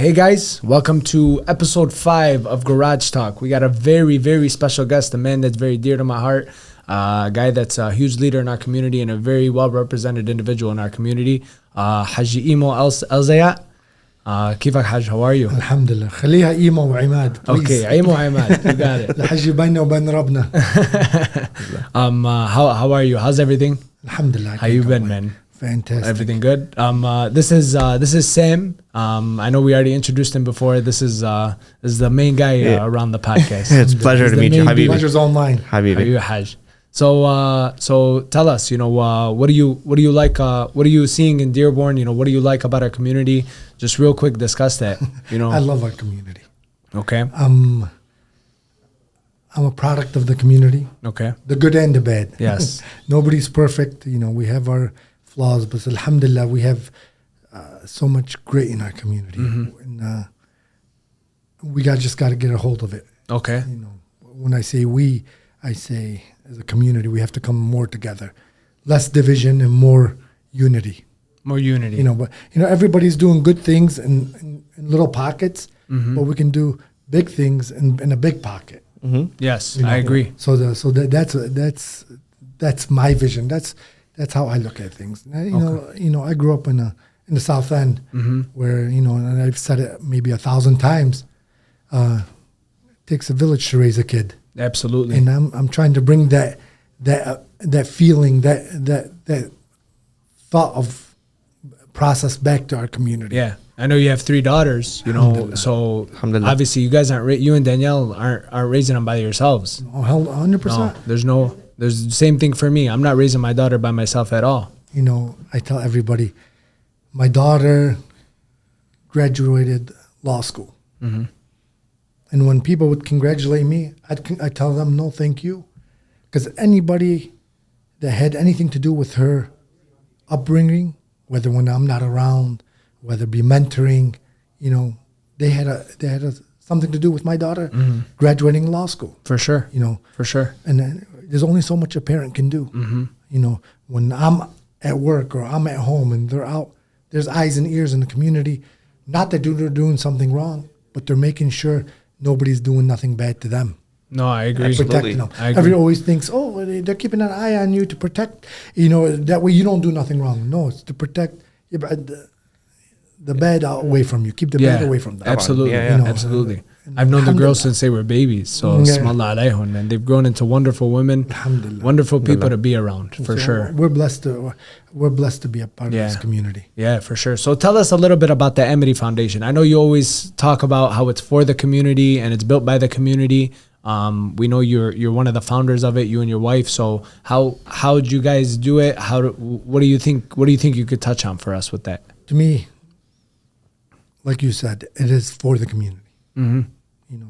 Hey guys, welcome to episode 5 of Garage Talk. We got a very, very special guest, a man that's very dear to my heart, a guy that's a huge leader in our community and a very well-represented individual in our community, Haji Amad Elzayat. كيفك حاج? How are you? الحمد لله. خليها إيمو وعماد. Okay, Imo Amad, you got it. الحج بيننا وبين ربنا. How are you? How's everything? الحمد لله. How you been, man? Fantastic. Everything good? This is Sam. I know we already introduced him before. This is the main guy around the podcast. It's a pleasure to meet you, Habibi. Pleasure's all mine. Habibi. Haj. So tell us, what do you like? What are you seeing in Dearborn? What do you like about our community? Just real quick, discuss that. I love our community. Okay. I'm a product of the community. Okay. The good and the bad. Yes. Nobody's perfect. We have our flaws, but alhamdulillah, we have so much great in our community. Mm-hmm. And we just got to get a hold of it. Okay. When I say we, I say as a community, we have to come more together. Less division and more unity. More unity. But everybody's doing good things in little pockets, mm-hmm. but we can do big things in a big pocket. Mm-hmm. Yes, I agree. So that's my vision. That's how I look at things. I grew up in the South End, mm-hmm. where and I've said it maybe 1,000 times. It takes a village to raise a kid. Absolutely. And I'm trying to bring that feeling, that thought of process back to our community. Yeah, I know you have 3 daughters. So obviously you guys you and Danielle aren't raising them by yourselves. Oh, hell, 100%. No, there's the same thing for me. I'm not raising my daughter by myself at all. I tell everybody, my daughter graduated law school. Mm-hmm. And when people would congratulate me, I tell them, no, thank you. Because anybody that had anything to do with her upbringing, whether when I'm not around, whether it be mentoring, they had something to do with my daughter mm-hmm. graduating law school. For sure. For sure. And there's only so much a parent can do. Mm-hmm. When I'm at work or I'm at home and they're out, there's eyes and ears in the community. Not that they're doing something wrong, but they're making sure nobody's doing nothing bad to them. No, I agree. Protecting them. Everybody always thinks, they're keeping an eye on you to protect, that way you don't do nothing wrong. No, it's to protect the bad away from you. Keep the bad away from them. Absolutely. Absolutely. I've known the girls since they were babies. So, Smallah alayhun, and they've grown into wonderful women, wonderful people to be around, for sure. We're blessed to be a part of this community. Yeah, for sure. So tell us a little bit about the Amity Foundation. I know you always talk about how it's for the community and it's built by the community. We know you're one of the founders of it, you and your wife. So how did you guys do it? What do you think you could touch on for us with that? To me, like you said, it is for the community. Mm-hmm.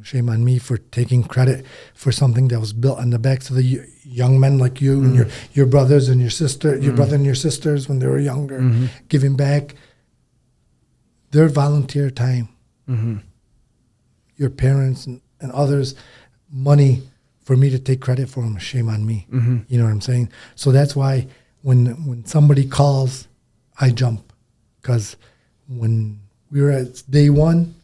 Shame on me for taking credit for something that was built on the backs of the young men like you mm-hmm. and your brothers and your sister, your mm-hmm. brother and your sisters when they were younger, mm-hmm. giving back their volunteer time, mm-hmm. your parents and others, money for me to take credit for them. Shame on me. Mm-hmm. You know what I'm saying? So that's why when somebody calls, I jump, because when we were at day one,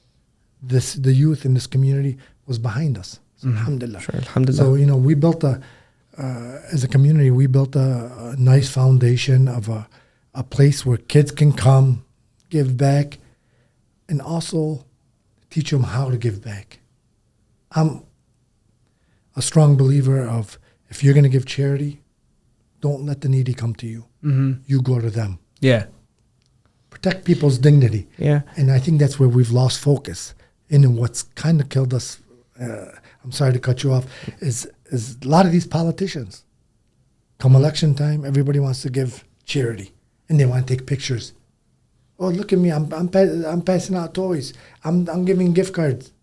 the youth in this community was behind us. So mm-hmm. alhamdulillah. Sure, alhamdulillah. So, we built as a community, we built a nice foundation of a place where kids can come, give back, and also teach them how to give back. I'm a strong believer of, if you're going to give charity, don't let the needy come to you. Mm-hmm. You go to them. Yeah. Protect people's dignity. Yeah. And I think that's where we've lost focus. And what's kind of killed us, I'm sorry to cut you off, is a lot of these politicians. Come election time, everybody wants to give charity. And they want to take pictures. Oh, look at me, I'm passing out toys. I'm giving gift cards.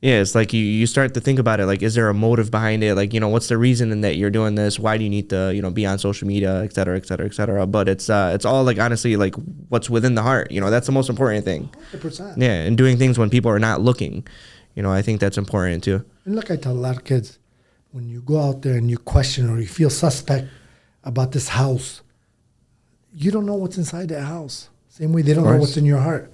Yeah, it's like you start to think about it. Like, is there a motive behind it? Like, what's the reason that you're doing this? Why do you need to, be on social media, et cetera, et cetera, et cetera? But it's all like, honestly, like what's within the heart. That's the most important thing. 100%. Yeah, and doing things when people are not looking. I think that's important too. And look, I tell a lot of kids, when you go out there and you question or you feel suspect about this house, you don't know what's inside that house. Same way they don't know what's in your heart.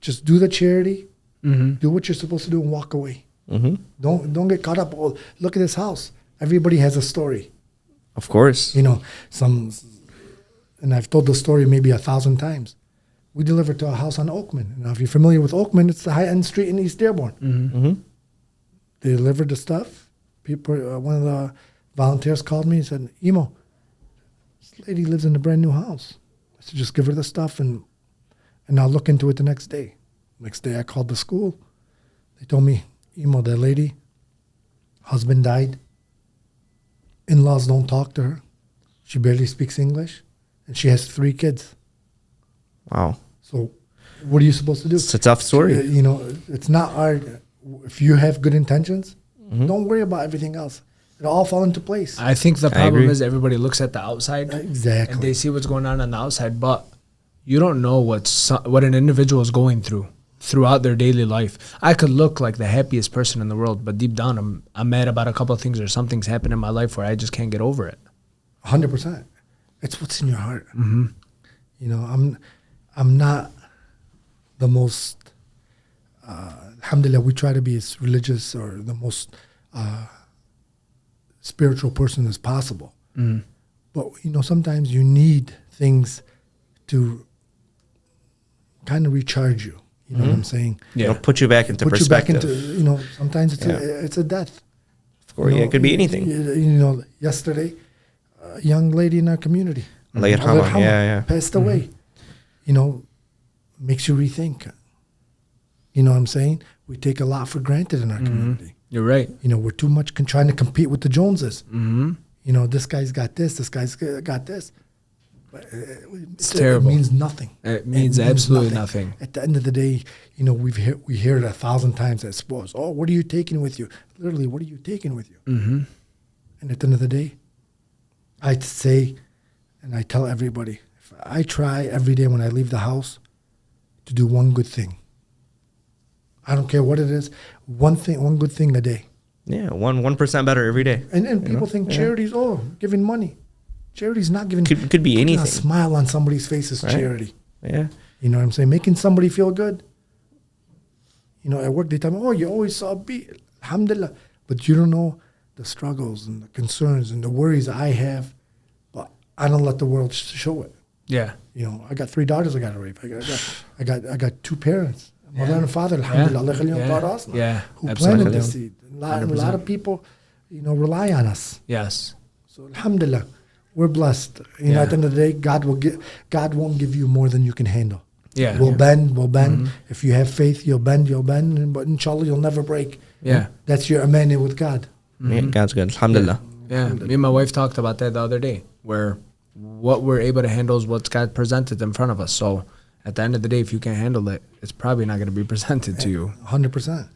Just do the charity, Mm-hmm. do what you're supposed to do, and walk away. Mm-hmm. Don't get caught up. Oh, look at this house. Everybody has a story. Of course. You know, and I've told the story maybe 1,000 times. We delivered to a house on Oakman. Now, if you're familiar with Oakman, it's the high-end street in East Dearborn. Mm-hmm. Mm-hmm. They delivered the stuff. People, one of the volunteers called me and said, Emo, this lady lives in a brand new house. I said, just give her the stuff and I'll look into it the next day. Next day I called the school. They told me, Emo, that lady, husband died. In-laws don't talk to her. She barely speaks English. And she has 3 kids. Wow. So what are you supposed to do? It's a tough story. You know, it's not hard. If you have good intentions, Mm-hmm. don't worry about everything else. It'll all fall into place. I think the problem agree. is everybody looks at the outside Exactly. and they see what's going on the outside, but you don't know what an individual is going throughout their daily life. I could look like the happiest person in the world, but deep down I'm mad about a couple of things or something's happened in my life where I just can't get over it. 100%. It's what's in your heart. Mm-hmm. You know, I'm not the most. Alhamdulillah, we try to be as religious or the most spiritual person as possible. Mm-hmm. But you know, sometimes you need things to kind of recharge you. You know what I'm saying? You know, put you back into Put perspective. you back into. You know, sometimes it's a death. Or You yeah, know, it could be anything. You know, yesterday, a young lady in our community, Allah yarhamha, Allah yarhamha, yeah. passed away. You know, makes you rethink. You know what I'm saying? We take a lot for granted in our community. You're right. You know, we're too much trying to compete with the Joneses. Mm-hmm. You know, this guy's got this guy's got this. But It's terrible. It means nothing. It means absolutely nothing. At the end of the day, you know, we hear it 1,000 times at sports. Oh, what are you taking with you? Literally, what are you taking with you? Mm-hmm. And at the end of the day, I say, and I tell everybody, if I try every day when I leave the house to do one good thing. I don't care what it is, one good thing a day. Yeah, 1% better every day. And people think charity's, giving money. Charity's not giving. Could be putting anything. A smile on somebody's face is Right. charity. Yeah. You know what I'm saying? Making somebody feel good. You know, at work they tell me, oh, you always saw beat. Alhamdulillah. But you don't know the struggles and the concerns and the worries I have. But I don't let the world show it. Yeah. You know, I got 3 daughters I got to rape. I got 2 parents. Mother and father, alhamdulillah, Allah khalihum tarasna, Yeah. who Absolutely. planted the seed. A lot of people, you know, rely on us. Yes. So alhamdulillah, we're blessed. You know, at the end of the day, God won't give you more than you can handle. Yeah. We'll bend. If you have faith, you'll bend, but inshallah, you'll never break. Yeah. That's your amana with God. Yeah, God's good. Alhamdulillah. Yeah. Me and my wife talked about that the other day, where what we're able to handle is what's God presented in front of us. So at the end of the day, if you can't handle it, it's probably not going to be presented to you. 100%.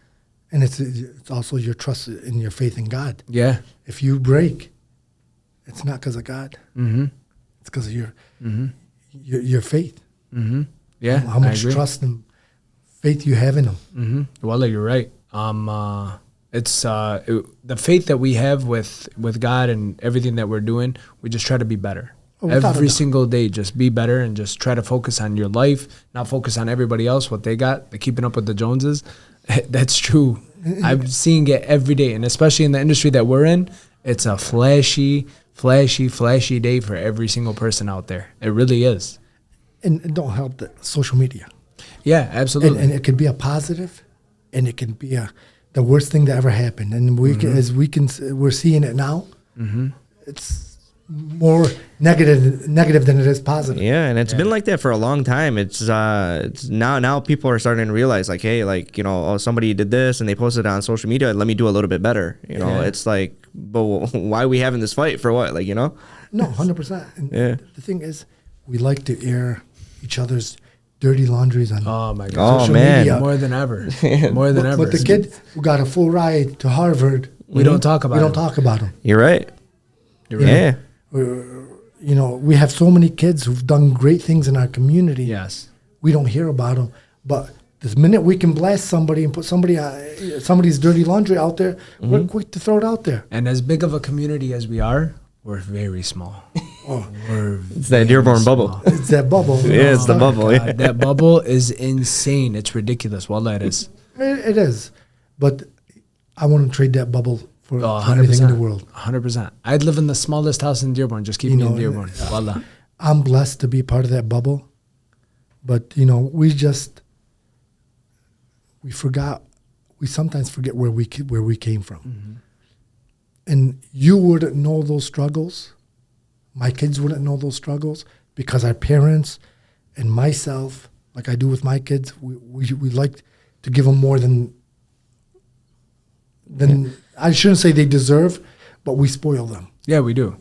And it's also your trust in your faith in God. Yeah. If you break, it's not because of God. Mm-hmm. It's because of your faith. Mm-hmm. Yeah. How much trust and faith you have in Him. Mm-hmm. Well, you're right. It's the faith that we have with God and everything that we're doing. We just try to be better. Every single day, just be better and just try to focus on your life, not focus on everybody else, what they got, the keeping up with the Joneses. That's true. I'm seeing it every day, and especially in the industry that we're in, it's a flashy day for every single person out there. It really is. And it don't help the social media. Yeah, absolutely. And it could be a positive, and it can be the worst thing that ever happened. And we're seeing it now. Mm-hmm. It's more negative than it is positive. Yeah, and it's been like that for a long time. It's now people are starting to realize, like, hey, like, you know, oh, somebody did this and they posted it on social media. Let me do a little bit better. You know, it's like, but why are we having this fight for what? Like, you know? No, 100%. And the thing is, we like to air each other's dirty laundries on social media. More than ever. More than ever. But the kid who got a full ride to Harvard, we don't talk about him. You're right. You're right. Yeah. You know, we have so many kids who've done great things in our community. Yes. We don't hear about them. But the minute we can blast somebody and put somebody's dirty laundry out there, we're quick to throw it out there. And as big of a community as we are, we're very small. Oh, It's that Dearborn bubble. it's that bubble. Yeah, it's the bubble. Yeah. That bubble is insane. It's ridiculous. Wallah, it is. It is, but I wouldn't trade that bubble for Oh, anything in the world. 100%. I'd live in the smallest house in Dearborn. Just keep me in Dearborn. Wallah. I'm blessed to be part of that bubble, but we forgot. We sometimes forget where we came from, and you wouldn't know those struggles. My kids wouldn't know those struggles because our parents and myself, like I do with my kids, we like to give them more than I shouldn't say they deserve, but we spoil them. Yeah, we do.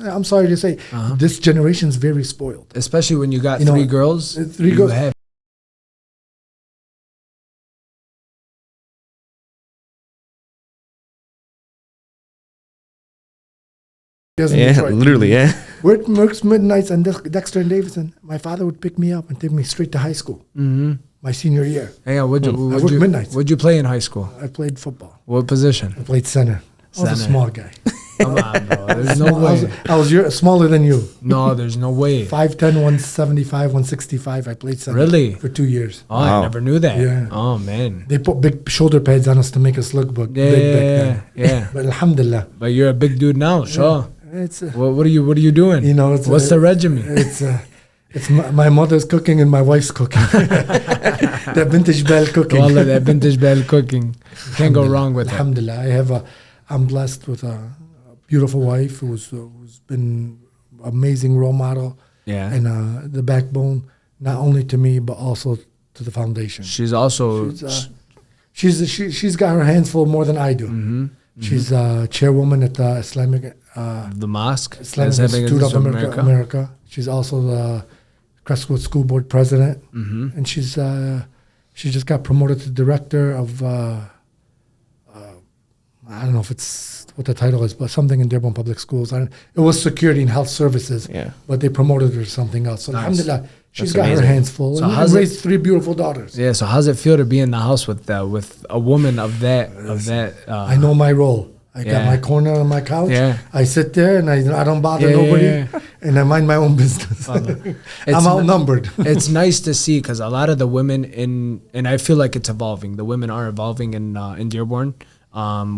I'm sorry to say, this generation is very spoiled. Especially when you got three girls. Three girls. Have Yeah, literally, yeah. We're at Merck's Midnights and Dexter and Davidson. My father would pick me up and take me straight to high school. My senior year. Yeah, worked midnights. What'd you play in high school? I played football. What position? I played center. I was a small guy. Come on, bro. There's no way. I was smaller than you. No, there's no way. 5'10", 175, 165. I played center. Really? For 2 years. Oh, I never knew that. Yeah. Oh, man. They put big shoulder pads on us to make us look big back then. Yeah. But alhamdulillah. But you're a big dude now, sure. It's What are you doing? What's the regimen? It's my mother's cooking and my wife's cooking. That vintage bell cooking. Wallah, that vintage bell cooking. Can't go wrong with it. Alhamdulillah. I'm blessed with a beautiful wife who's been amazing role model. Yeah. And the backbone, not only to me, but also to the foundation. She's also... She's got her hands full more than I do. She's chairwoman at the Islamic... the mosque? Islamic Institute of America. She's also the Crestwood School Board president. And she just got promoted to director of... I don't know if it's what the title is, but something in Dearborn Public Schools. It was Security and Health Services, but they promoted her to something else. So alhamdulillah, she's got her hands full. So and raised 3 beautiful daughters. Yeah. So how's it feel to be in the house with a woman of that? I know my role. I got my corner on my couch. Yeah. I sit there and I don't bother nobody, and I mind my own business. I'm outnumbered. It's nice to see because a lot of the women and I feel like it's evolving. The women are evolving in Dearborn.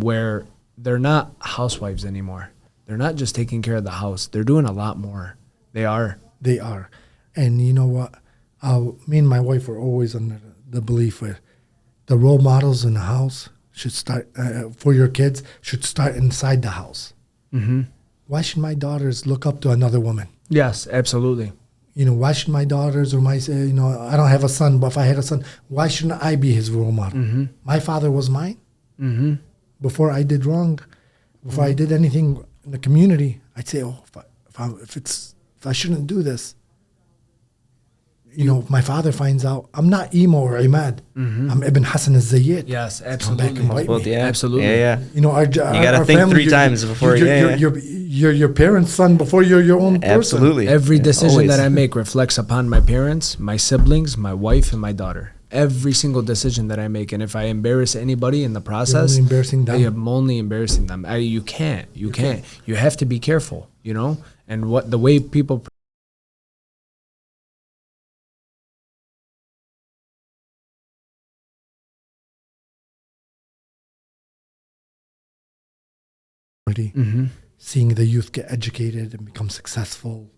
Where they're not housewives anymore. They're not just taking care of the house. They're doing a lot more. They are. And you know what? Me and my wife were always under the belief that the role models in the house should start, for your kids, should start inside the house. Why should my daughters look up to another woman? Yes, absolutely. Why should my daughters or I don't have a son, but if I had a son, why shouldn't I be his role model? My father was mine. Before I did wrong, before I did anything in the community, I'd say, if I shouldn't do this, if my father finds out, I'm not Emo or Imad. I'm Ibn Hassan Elzayat. Yes, absolutely. Yeah, absolutely. Yeah. You gotta think family, 3 times before you're your parents' son before you're your own person. Absolutely. Every decision that I make reflects upon my parents, my siblings, my wife, and my daughter. Every single decision that I make, and if I embarrass anybody in the process, you're only embarrassing them. I'm only embarrassing them. You can't. You have to be careful, and what the way people. Seeing the youth get educated and become successful,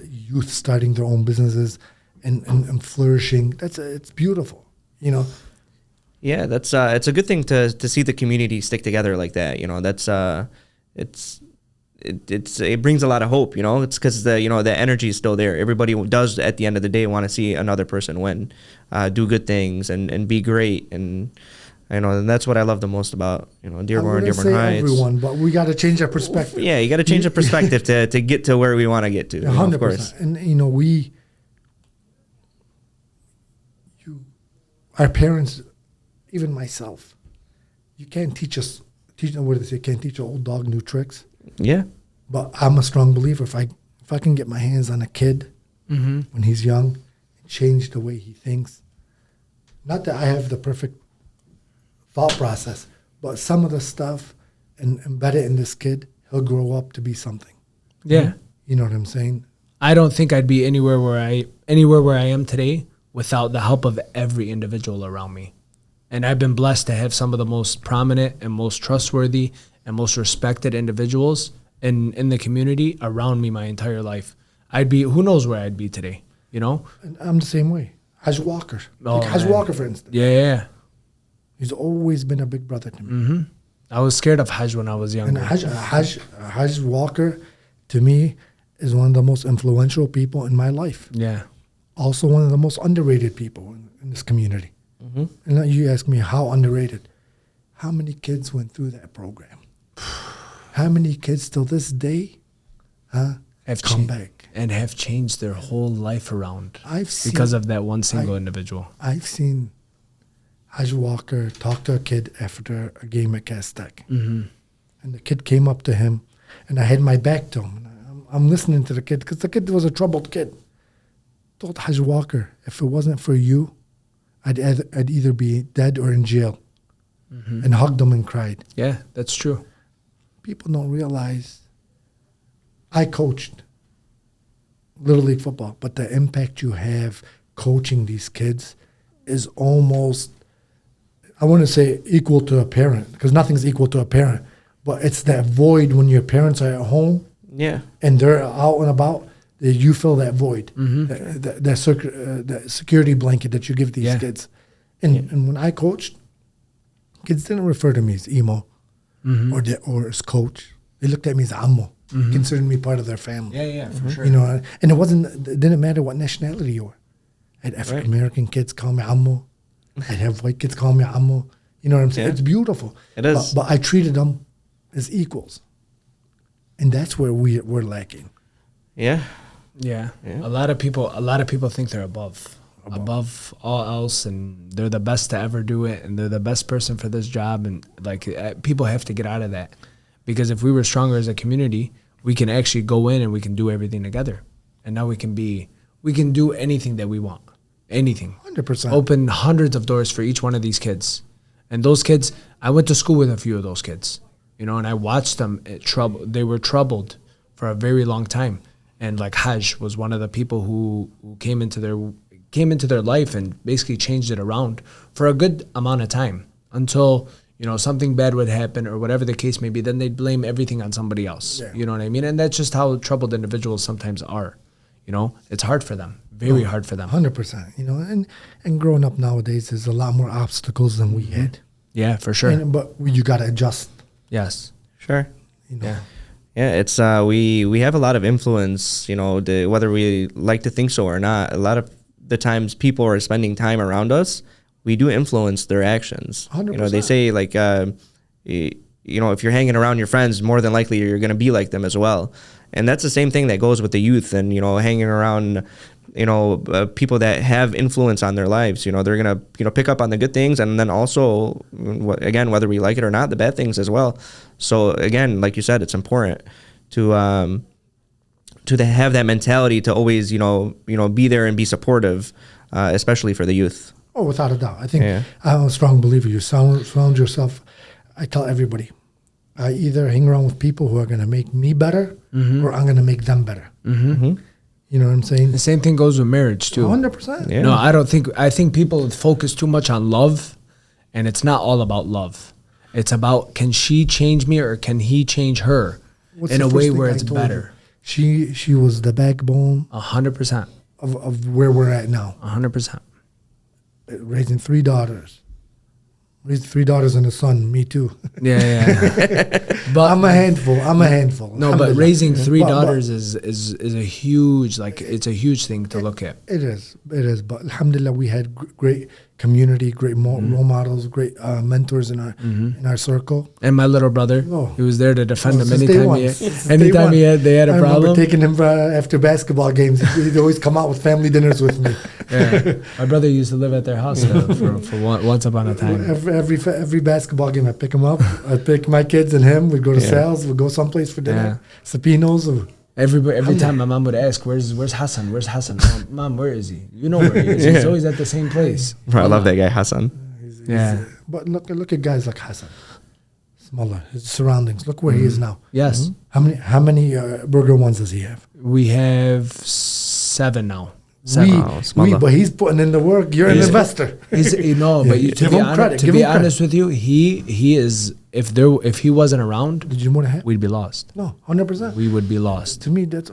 youth starting their own businesses and flourishing. It's beautiful, Yeah, that's it's a good thing to see the community stick together like that. That's it brings a lot of hope. It's because the energy is still there. Everybody does at the end of the day want to see another person win, do good things and be great. And and that's what I love the most about Dearborn and Dearborn Heights. Everyone, but we got to change our perspective. Yeah, you got to change the perspective to get to where we want to get to. 100%. Of course. And our parents, even myself, you can't teach what do they say? Can't teach an old dog new tricks. Yeah. But I'm a strong believer. If I can get my hands on a kid when he's young, and change the way he thinks. Not that I have the perfect thought process, but some of the stuff and embed it in this kid, he'll grow up to be something. Yeah. You know what I'm saying? I don't think I'd be anywhere where I am today without the help of every individual around me. And I've been blessed to have some of the most prominent and most trustworthy and most respected individuals in the community around me my entire life. Who knows where I'd be today, you know? And I'm the same way. Haj Walker. Oh, Haj man. Walker, for instance. Yeah. He's always been a big brother to me. Mm-hmm. I was scared of Haj when I was And younger. Haj Walker, to me, is one of the most influential people in my life. Yeah. Also one of the most underrated people in this community. Mm-hmm. And now you ask me how underrated. How many kids went through that program? How many kids till this day Have come back? And have changed their whole life around I've seen, because of that one single individual. I've seen Haj Walker talk to a kid after a game at Castec. Mm-hmm. And the kid came up to him, and I had my back to him. And I'm listening to the kid because the kid was a troubled kid. Told Haj Walker, if it wasn't for you, I'd either be dead or in jail. Mm-hmm. And hugged him and cried. Yeah, that's true. People don't realize I coached Little League football, but the impact you have coaching these kids is almost, I wouldn't say equal to a parent, because nothing's equal to a parent, but it's that void when your parents are at home Yeah. and they're out and about, that you fill that void, Mm-hmm. that security blanket that you give these Yeah. kids. And when I coached, kids didn't refer to me as emo or as coach. They looked at me as ammo, considered me part of their family. Yeah, for sure. You know, and it didn't matter what nationality you were. I had African American kids call me ammo. I'd have white kids call me ammo. You know what I'm saying? Yeah. It's beautiful. It is. But I treated them as equals. And that's where we're lacking. Yeah. Yeah. Yeah. A lot of people think they're above all else, and they're the best to ever do it, and they're the best person for this job, and people have to get out of that, because if we were stronger as a community, we can actually go in and we can do everything together, and now we can do anything that we want, anything. 100%. Open hundreds of doors for each one of these kids, and those kids, I went to school with a few of those kids, you know, and I watched them they were troubled for a very long time. And like Haj was one of the people who came into their life and basically changed it around for a good amount of time until, you know, something bad would happen or whatever the case may be. Then they'd blame everything on somebody else. Yeah. You know what I mean? And that's just how troubled individuals sometimes are. You know, it's hard for them, very hard for them. 100%. You know, and growing up nowadays, there's a lot more obstacles than we had. Yeah, for sure. But you got to adjust. Yes. Sure. You know. Yeah. Yeah, it's we have a lot of influence, you know, whether we like to think so or not. A lot of the times people are spending time around us, we do influence their actions. 100%. You know, they say like, you know, if you're hanging around your friends, more than likely you're going to be like them as well. And that's the same thing that goes with the youth and, you know, hanging around, you know, people that have influence on their lives. You know, they're going to, you know, pick up on the good things and then also, again, whether we like it or not, the bad things as well. So again, like you said, it's important to have that mentality to always, you know, be there and be supportive, especially for the youth. Oh, without a doubt. I think I'm a strong believer. You surround yourself. I tell everybody, I either hang around with people who are going to make me better or I'm going to make them better. Mm-hmm. You know what I'm saying? The same thing goes with marriage too. 100%. Yeah. No, I think people focus too much on love, and it's not all about love. It's about, can she change me or can he change her in a way where it's better? She was the backbone 100%. of where we're at now. 100%. Raising 3 daughters. Raised 3 daughters and a son. Me too. Yeah. But I'm a handful. no, but raising 3 But- daughters is a huge, like, it's a huge thing to look at. It is. But alhamdulillah, we had great community, great role models, great mentors in our circle. And my little brother, Oh. he was there to defend him Since day anytime one. he Since anytime day one. they had a I problem. remember taking him after basketball games. He'd always come out with family dinners with me. Yeah. My brother used to live at their house for once upon a time. Every basketball game, I'd pick him up. I'd pick my kids and him. We'd go to Sal's. We'd go someplace for dinner. Sapino's. Every time my mom would ask, "Where's Hassan? Where's Hassan?" Mom, where is he? You know where he is. He's always at the same place. Bro, I love that guy, Hassan. Yeah. But look at guys like Hassan. Smaller. His surroundings. Look where he is now. Yes. How many burger ones does he have? We have 7 now. 7. But he's putting in the work. You're an investor. He's, but to be honest with you, he is. If he wasn't around, did you want to have? We'd be lost. No, 100%. We would be lost. To me, that's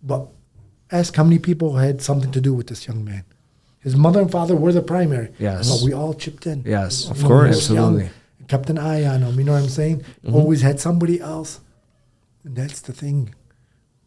But ask how many people had something to do with this young man. His mother and father were the primary. Yes. But we all chipped in. Yes, of course, absolutely. Kept an eye on him. You know what I'm saying? Always had somebody else. And that's the thing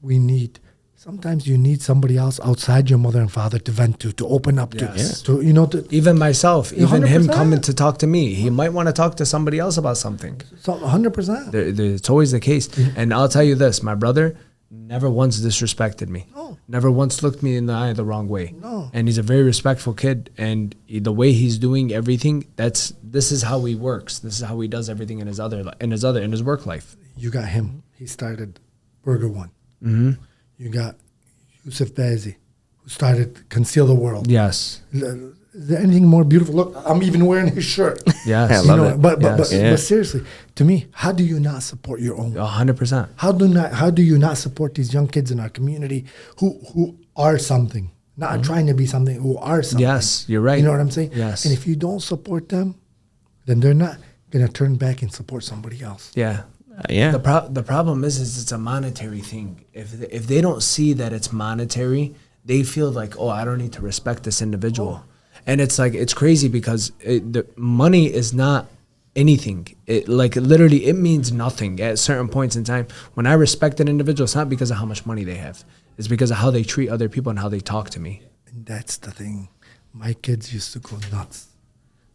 we need. Sometimes you need somebody else outside your mother and father to vent to open up to. Even myself, even 100%. him coming to talk to me, he might want to talk to somebody else about something. 100%. It's always the case. And I'll tell you this, my brother never once disrespected me. No. Never once looked me in the eye the wrong way. No. And he's a very respectful kid. And the way he's doing everything, this is how he works. This is how he does everything in his work life. You got him. He started Burger One. Mm-hmm. You got Yusuf Bazi, who started Conceal the World. Yes. Is there anything more beautiful? Look, I'm even wearing his shirt. Yes. I love it. But seriously, to me, how do you not support your own? 100%. How do you not support these young kids in our community who are something, not trying to be something, who are something? Yes, you're right. You know what I'm saying? Yes. And if you don't support them, then they're not going to turn back and support somebody else. Yeah. The problem is it's a monetary thing. If they don't see that it's monetary, they feel like, oh, I don't need to respect this individual. And it's like, it's crazy because the money is not anything. It literally means nothing at certain points in time. When I respect an individual, it's not because of how much money they have. It's because of how they treat other people and how they talk to me. And that's the thing. My kids used to go nuts.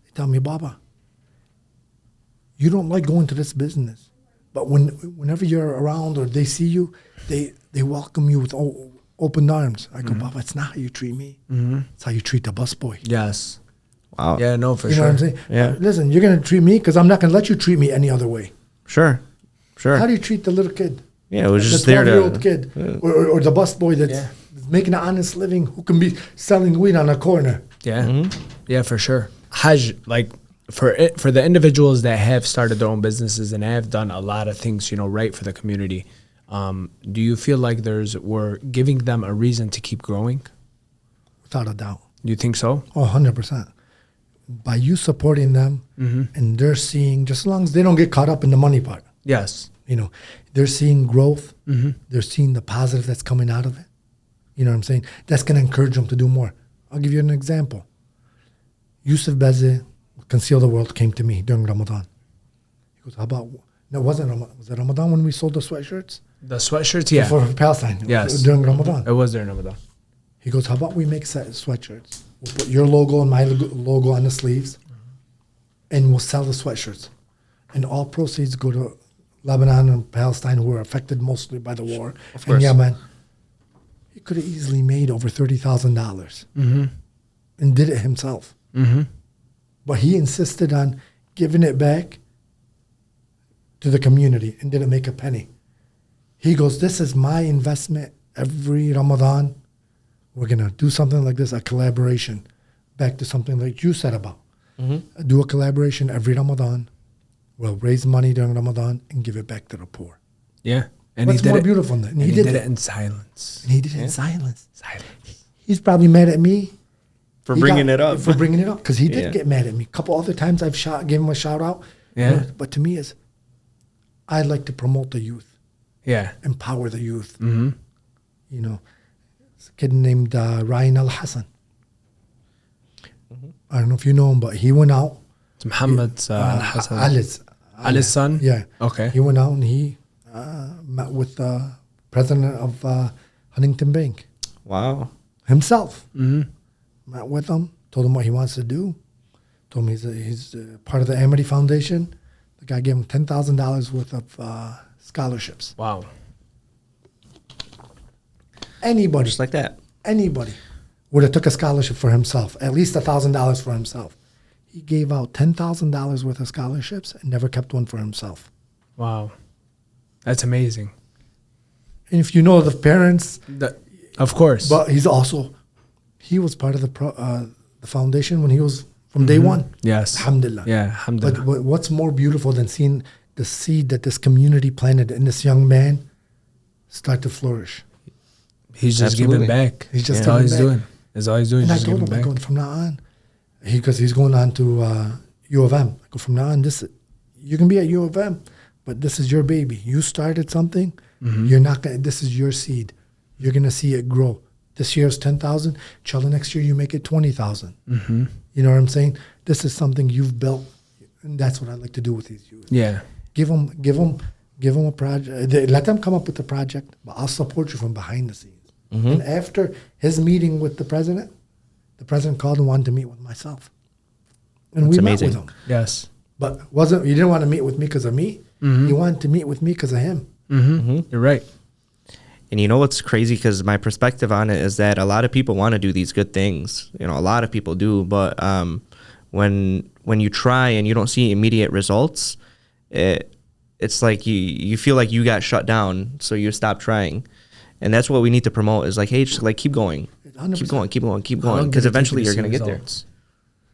They tell me, Baba, you don't like going to this business. But whenever you're around or they see you, they welcome you with open arms. I go, Baba, it's not how you treat me. Mm-hmm. It's how you treat the busboy. Yes. Wow. Yeah, no, for sure. You know what I'm saying? Yeah. Listen, you're going to treat me because I'm not going to let you treat me any other way. Sure. How do you treat the little kid? Yeah, it was just the there to... 12-year-old kid or the busboy that's making an honest living who can be selling weed on a corner. Yeah. Mm-hmm. Yeah, for sure. Hajj, for the individuals that have started their own businesses and have done a lot of things, right for the community, do you feel like we're giving them a reason to keep growing? Without a doubt. You think so? Oh, 100%. By you supporting them and they're seeing, just as long as they don't get caught up in the money part. Yes. They're seeing growth. Mm-hmm. They're seeing the positive that's coming out of it. You know what I'm saying? That's going to encourage them to do more. I'll give you an example. Yusuf Beze, Conceal the World, came to me during Ramadan. He goes, how about, no, it wasn't Ramadan. Was it Ramadan when we sold the sweatshirts? The sweatshirts, yeah. For Palestine. Yes. During Ramadan. It was during Ramadan. He goes, how about we make sweatshirts? We'll put your logo and my logo on the sleeves, and we'll sell the sweatshirts. And all proceeds go to Lebanon and Palestine, who were affected mostly by the war, and Yemen. He could have easily made over $30,000 and did it himself. Mm-hmm. But he insisted on giving it back to the community and didn't make a penny. He goes, this is my investment every Ramadan. We're going to do something like this, a collaboration, back to something like you said about. Mm-hmm. Do a collaboration every Ramadan. We'll raise money during Ramadan and give it back to the poor. Yeah. And what's more beautiful than that? And he did it in silence. And he did it in silence. He's probably mad at me. For bringing it up. Because he did get mad at me. A couple other times I've gave him a shout out. Yeah. But to me, I like to promote the youth. Yeah. Empower the youth. Mm-hmm. It's a kid named Ryan Al Hassan. Mm-hmm. I don't know if you know him, but he went out. It's Muhammad Al Hassan. Ali's son? Yeah. Okay. He went out and he met with the president of Huntington Bank. Wow. Himself. Mm-hmm. Met with him, told him what he wants to do. Told him he's part of the Amity Foundation. The guy gave him $10,000 worth of scholarships. Wow. Anybody. Just like that. Anybody would have took a scholarship for himself, at least $1,000 for himself. He gave out $10,000 worth of scholarships and never kept one for himself. Wow. That's amazing. And if you know the parents. Of course. But he was part of the foundation when he was from day one. Yes. Alhamdulillah. Yeah, alhamdulillah. But what's more beautiful than seeing the seed that this community planted in this young man start to flourish. He's just Absolutely. giving back. He's just That's all giving he's back. doing. That's all he's doing. And I Just told giving him, I back. go, from now on, because he's going on to U of M. I go, from now on, you can be at U of M, but this is your baby. You started something. You're not gonna. This is your seed. You're gonna see it grow. This year's 10,000. Inshallah, next year you make it 20,000. You know what I'm saying? This is something you've built, and that's what I like to do with these youth. Yeah. Give them a project. Let them come up with the project, but I'll support you from behind the scenes. And after his meeting with the president called and wanted to meet with myself, and That's we amazing. met with him. Yes. But he didn't want to meet with me because of me. He wanted to meet with me because of him. You're right. And you know what's crazy? Because my perspective on it is that a lot of people want to do these good things. You know, a lot of people do. But when you try and you don't see immediate results, it's like you feel like you got shut down, so you stop trying. And that's what we need to promote is like, hey, just like keep going. 100%. Keep going. How Because long did it take eventually you you're to going see to get there. results?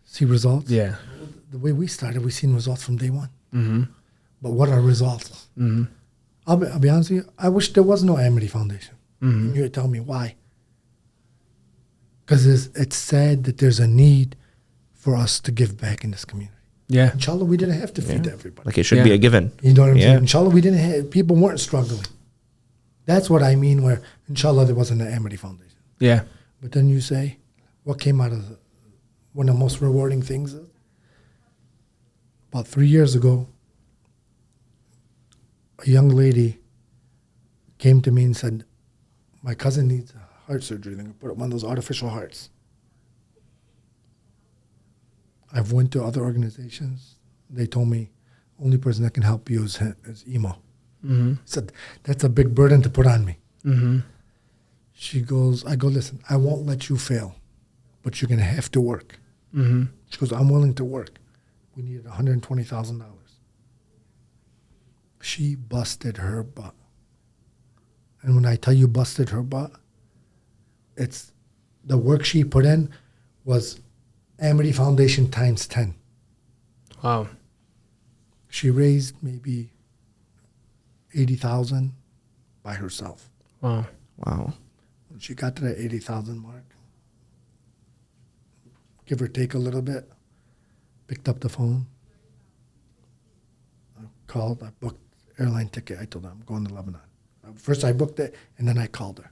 See results? Yeah. The way we started, we seen results from day one. But what are results? I'll be honest with you. I wish there was no Amity Foundation. And you tell me why. Because it's sad that there's a need for us to give back in this community. Yeah. Inshallah, we didn't have to feed everybody. Like it should be a given. You know what I'm Yeah. saying? Inshallah, we didn't have, people weren't struggling. That's what I mean where, inshallah, there wasn't an Amity Foundation. Yeah. But then you say, what came out of one of the most rewarding things is, about 3 years ago, a young lady came to me and said, my cousin needs heart surgery. They're going to put up one of those artificial hearts. I've went to other organizations. They told me, only person that can help you is emo. He said, that's a big burden to put on me. She goes, I go, listen, I won't let you fail, but you're going to have to work. She goes, I'm willing to work. We needed $120,000. She busted her butt. And when I tell you busted her butt, it's the work she put in was Amity Foundation times 10. Wow. She raised maybe 80,000 by herself. Wow. Wow. When she got to that 80,000 mark, give or take a little bit, picked up the phone. I called, I booked airline ticket. I told her I'm going to Lebanon. First I booked it, and then I called her.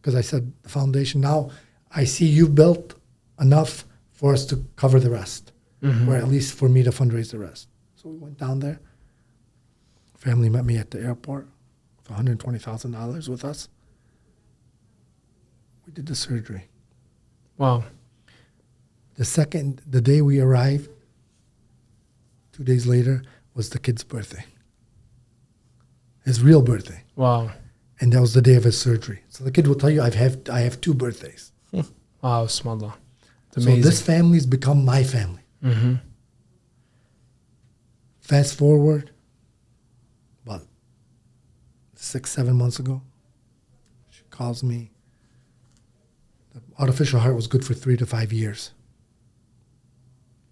Because I said, the foundation, now I see you built enough for us to cover the rest, or at least for me to fundraise the rest. So we went down there. Family met me at the airport for $120,000 with us. We did the surgery. Wow. The day we arrived, 2 days later, was the kid's birthday. His real birthday. Wow. And that was the day of his surgery. So the kid will tell you, I have 2 birthdays. Wow, Smallah. It's So amazing. this family's become my family. Fast forward, about 6-7 months ago, she calls me. The artificial heart was good for 3 to 5 years.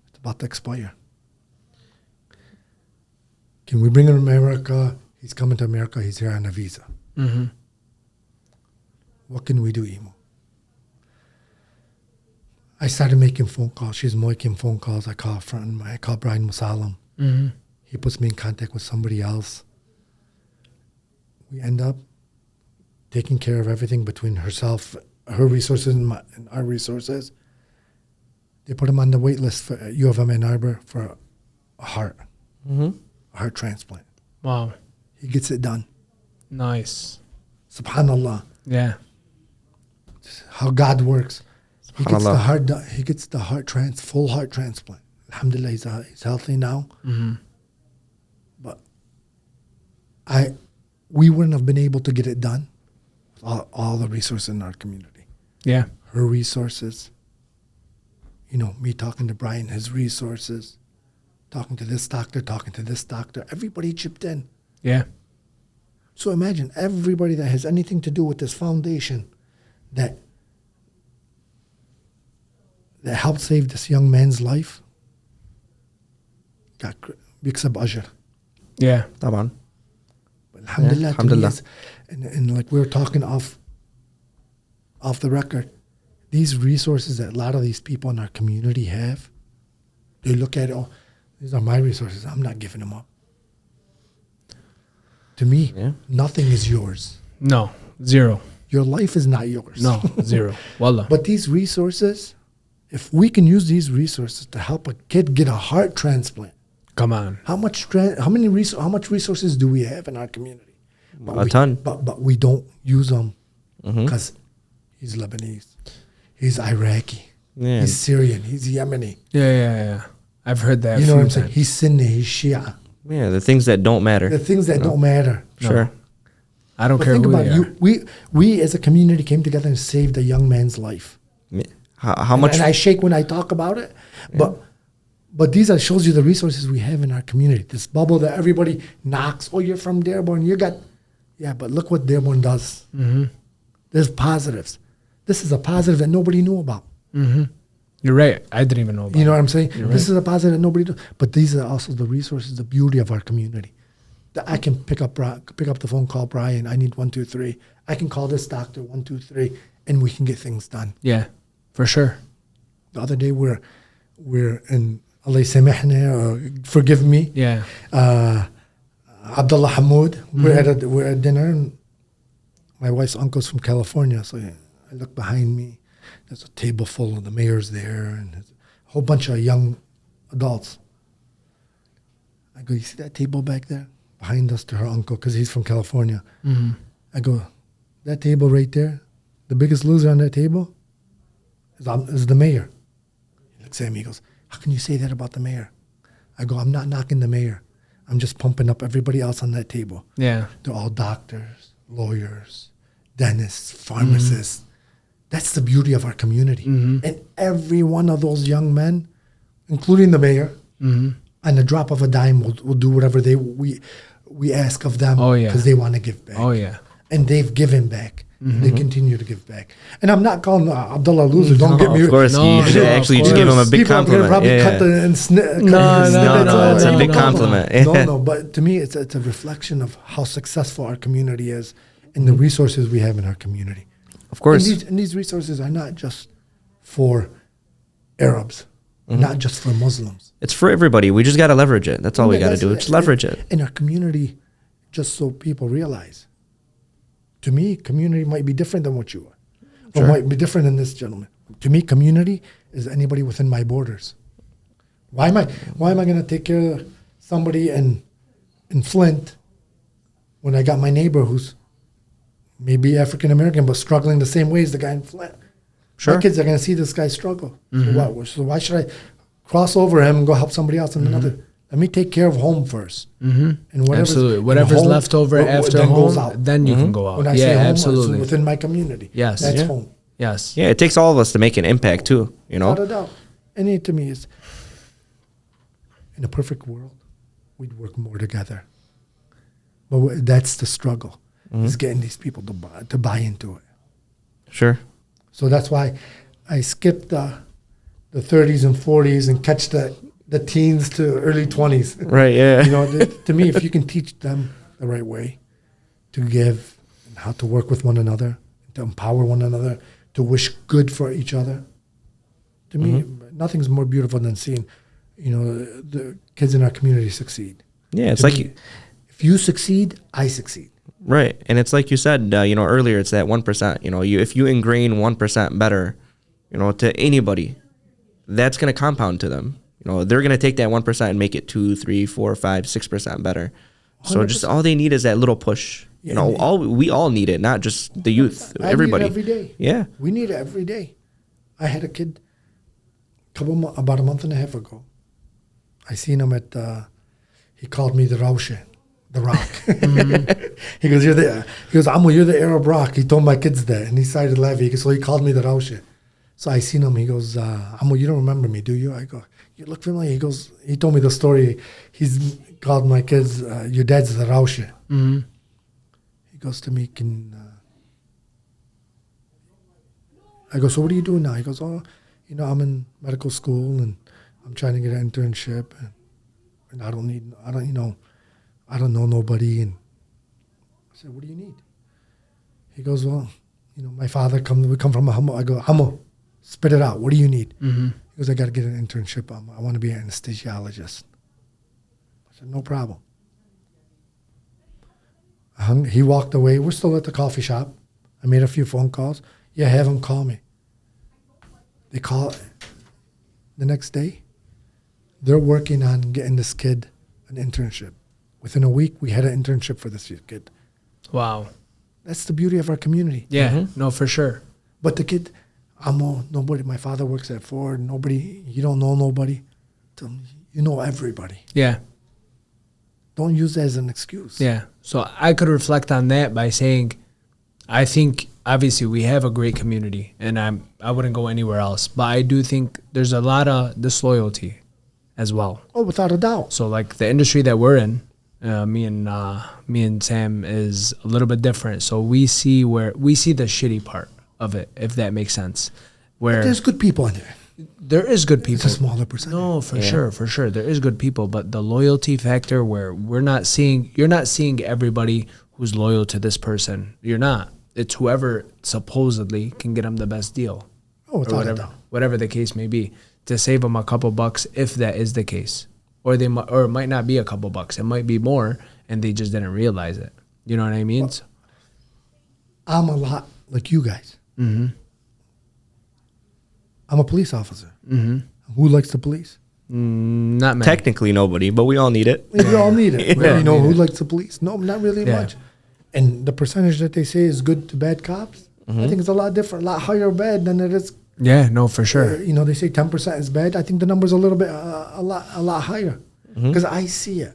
It's about to expire. Can we bring him to America? He's coming to America. He's here on a visa. What can we do, Emo? I started making phone calls. She's making phone calls. I call a friend. I call Brian Musalam. He puts me in contact with somebody else. We end up taking care of everything between herself, her resources, and our resources. They put him on the wait list for U of M Ann Arbor for a heart transplant. Wow. He gets it done. Nice. Subhanallah. Yeah. How God works. He gets Subhanallah. the heart. He gets the full heart transplant. Alhamdulillah, he's healthy now. But we wouldn't have been able to get it done with all the resources in our community. Yeah. Her resources. Me talking to Brian, his resources, talking to this doctor, everybody chipped in. Yeah. So imagine everybody that has anything to do with this foundation that helped save this young man's life got biksab ajr. Yeah. طبعا. Alhamdulillah. Yeah, alhamdulillah. And like we were talking off the record, these resources that a lot of these people in our community have, they look at it, oh, these are my resources. I'm not giving them up. To me, nothing is yours. No, zero. Your life is not yours. No, zero. Wallah. But these resources, if we can use these resources to help a kid get a heart transplant, Come on. how much resources do we have in our community? A ton. But we don't use them because he's Lebanese, he's Iraqi, Yeah. he's Syrian, he's Yemeni. Yeah. I've heard that. You know a what I'm few saying? times. He's Sunni, he's Shia. Yeah, the things that don't matter. The things that don't matter. Sure. I don't But care think who about they are. it. We as a community came together and saved a young man's life. How much? And I shake when I talk about it, but these shows you the resources we have in our community. This bubble that everybody knocks. Oh, you're from Dearborn. But look what Dearborn does. Mm-hmm. There's positives. This is a positive that nobody knew about. Mm-hmm. You're right. I didn't even know about You know it. what I'm saying? This is a positive that nobody knew. But these are also the resources, the beauty of our community. That I can pick up the phone, call Brian. I need 1, 2, 3. I can call this doctor 1, 2, 3, and we can get things done. Yeah, for sure. The other day we're in Allah Samehna, forgive me. Yeah. Abdullah Hamoud. We're at dinner, and my wife's uncle's from California, so I look behind me. There's a table full of the mayor's there, and there's a whole bunch of young adults. I go, you see that table back there behind us to her uncle, because he's from California. Mm-hmm. I go, that table right there, the biggest loser on that table is the mayor. He looks at me, he goes, how can you say that about the mayor? I go, I'm not knocking the mayor. I'm just pumping up everybody else on that table. Yeah. They're all doctors, lawyers, dentists, pharmacists. That's the beauty of our community. And every one of those young men, including the mayor, on the drop of a dime will do whatever we ask of them. Oh, yeah. Because they want to give back. Oh, yeah. And they've given back. They continue to give back. And I'm not calling Abdullah a loser. Don't get me. Of course, No, you should no, actually of just give him a course. big People are compliment. gonna probably Yeah, cut the and snippets. no, it's a big compliment. No, but to me, it's a reflection of how successful our community is and the resources we have in our community. Of course. And these resources are not just for Arabs, not just for Muslims. It's for everybody. We just got to leverage it. That's all we got to do. Just leverage it. In our community, just so people realize. To me, community might be different than what you are. Or might be different than this gentleman. To me, community is anybody within my borders. Why am I going to take care of somebody in Flint when I got my neighbor who's maybe African American but struggling the same way as the guy in Flint? Sure. My kids are going to see this guy struggle. So why should I cross over him and go help somebody else in another? Let me take care of home first. And Absolutely. Whatever's left over after then goes home, out. then you can go out. When I say home, absolutely. it's within my community. Yes. That's Yeah. home. Yes. Yeah, it takes all of us to make an impact too, you know? Without a doubt. And it to me is, in a perfect world, we'd work more together. But that's the struggle, is getting these people to buy into it. Sure. So that's why I skipped the 30s and 40s and catch the teens to early 20s. Right, yeah. You know, to me, if you can teach them the right way to give and how to work with one another, to empower one another, to wish good for each other, to me, nothing's more beautiful than seeing, the kids in our community succeed. Yeah, it's To like, me, if you succeed, I succeed. right. And it's like you said, earlier, it's that 1%. If you ingrain 1% better, to anybody, that's going to compound to them. They're going to take that 1% and make it 2, 3, 4, 5, 6% better. So just 100%. all they need is that little push. Yeah, We all need it, not just the youth. Everybody. I need it every day. Yeah. We need it every day. I had a kid about a month and a half ago. I seen him at, he called me the Rausche, the Rock. He goes, Amo, you're the Arab Rock. He told my kids that, and he started laughing. So he called me the Rausche. So I seen him. He goes, Amo, you don't remember me, do you? I go, you look familiar. He told me the story. He's called my kids, your dad's the Rausche. He goes to me, I go, so what are you doing now? He goes, I'm in medical school and I'm trying to get an internship and I I don't know nobody. And I said, what do you need? He goes, well, my father we come from a humble. I go, humble, spit it out. What do you need? Mm-hmm. He goes, I got to get an internship. I want to be an anesthesiologist. I said, no problem. He walked away. We're still at the coffee shop. I made a few phone calls. Yeah, have him call me. They call the next day. They're working on getting this kid an internship. Within a week, we had an internship for this kid. Wow. That's the beauty of our community. Yeah, no, for sure. But the kid, nobody, my father works at Ford, nobody, you don't know nobody. You know everybody. Yeah. Don't use that as an excuse. Yeah. So I could reflect on that by saying, I think obviously we have a great community, and I wouldn't go anywhere else. But I do think there's a lot of disloyalty as well. Oh, without a doubt. So like the industry that we're in, me and Sam is a little bit different. So we see the shitty part of it, if that makes sense. Where But there's good people in there. there is good people. It's a smaller percentage. No, for sure. There is good people, but the loyalty factor where you're not seeing everybody who's loyal to this person. You're not. It's whoever supposedly can get them the best deal. Oh, without a doubt. Whatever the case may be, to save them a couple bucks, if that is the case. Or it might not be a couple bucks. It might be more, and they just didn't realize it. You know what I mean? Well, I'm a lot like you guys. Mm-hmm. I'm a police officer. Mm-hmm. Who likes the police? Not many. Technically nobody, but we all need it. We all need it. Yeah. You know who likes the police? No, not really Yeah. much. And the percentage that they say is good to bad cops, I think it's a lot different, a lot higher bad than it is. Yeah, no, for sure. They say 10% is bad. I think the number's a little bit, a lot higher, because I see it.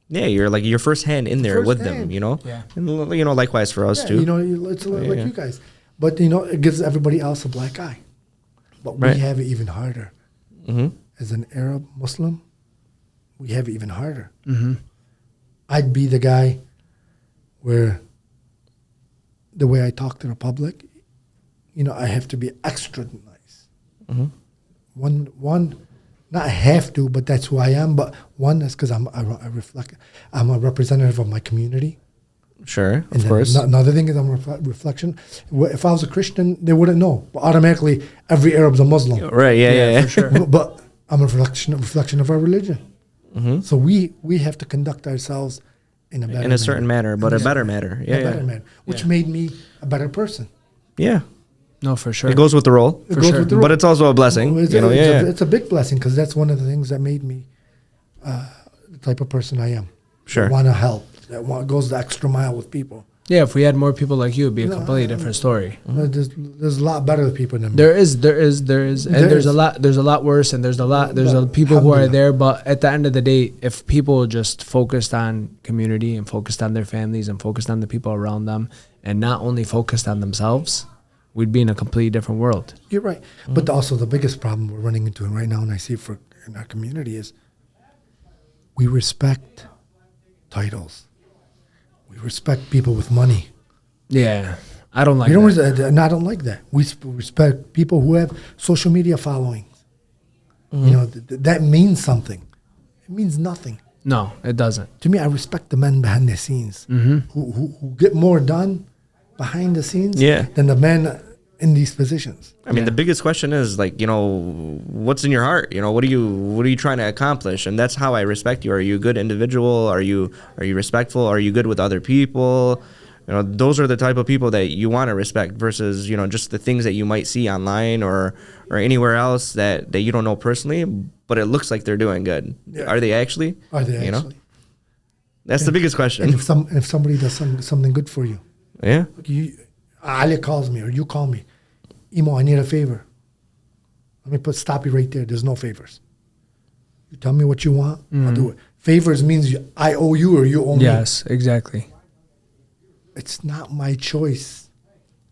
Yeah, you're like your first hand in there with them, Firsthand. Yeah. And likewise for us Yeah, too. it's a little like you guys, but it gives everybody else a black eye. But Right. we have it even harder. Mm-hmm. As an Arab Muslim, we have it even harder. Mm-hmm. I'd be the guy where the way I talk to the public, I have to be extra nice. Mm-hmm. One, not have to, but that's who I am. But one is because I'm a representative of my community. Sure, And of course. Another thing is I'm a reflection. If I was a Christian, they wouldn't know. But automatically, every Arab's a Muslim. Right, yeah. for sure. But I'm a reflection of our religion. Mm-hmm. So we have to conduct ourselves in a better In a certain manner, but a better manner. a better manner, which made me a better person. Yeah. No, for sure. It goes with the role. It goes with the role. But it's also a blessing. It's a big blessing, because that's one of the things that made me the type of person I am. Sure. Want to help. That goes the extra mile with people. Yeah, if we had more people like you, it'd be a completely different story. There's a lot better people than me. There is, and there's a lot worse, and there's people who are there. But at the end of the day, if people just focused on community and focused on their families and focused on the people around them, and not only focused on themselves, we'd be in a completely different world. You're right. But also the biggest problem we're running into right now, and I see it in our community, is we respect titles. We respect people with money. Yeah, I don't like that. And I don't like that. We respect people who have social media followings. That means something. It means nothing. No, it doesn't. To me, I respect the men behind the scenes who get more done behind the scenes than the men in these positions. I mean, the biggest question is what's in your heart? What are you trying to accomplish? And that's how I respect you. Are you a good individual? Are you respectful? Are you good with other people? Those are the type of people that you want to respect versus, just the things that you might see online or anywhere else that you don't know personally, but it looks like they're doing good. Yeah. Are they actually? That's the biggest question. And if somebody does something good for you, Yeah. Ali calls me or you call me, Emo, I need a favor. Let me stop you right there. There's no favors. You tell me what you want, I'll do it. Favors means I owe you or you owe me. Yes, exactly. It's not my choice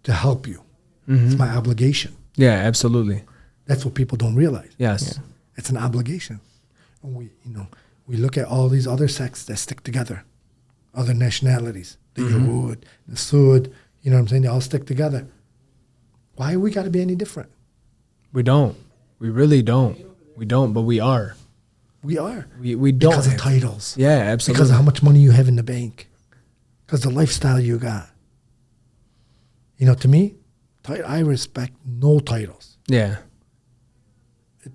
to help you. It's my obligation. Yeah, absolutely. That's what people don't realize. Yes. It's an obligation. And we look at all these other sects that stick together, other nationalities, the Yahud, the Sud, you know what I'm saying? They all stick together. Why we got to be any different? We don't. We really don't. We don't, but we are. We are. We don't because of have- titles. Yeah, absolutely. Because of how much money you have in the bank. Because the lifestyle you got. You know, to me, I respect no titles. Yeah.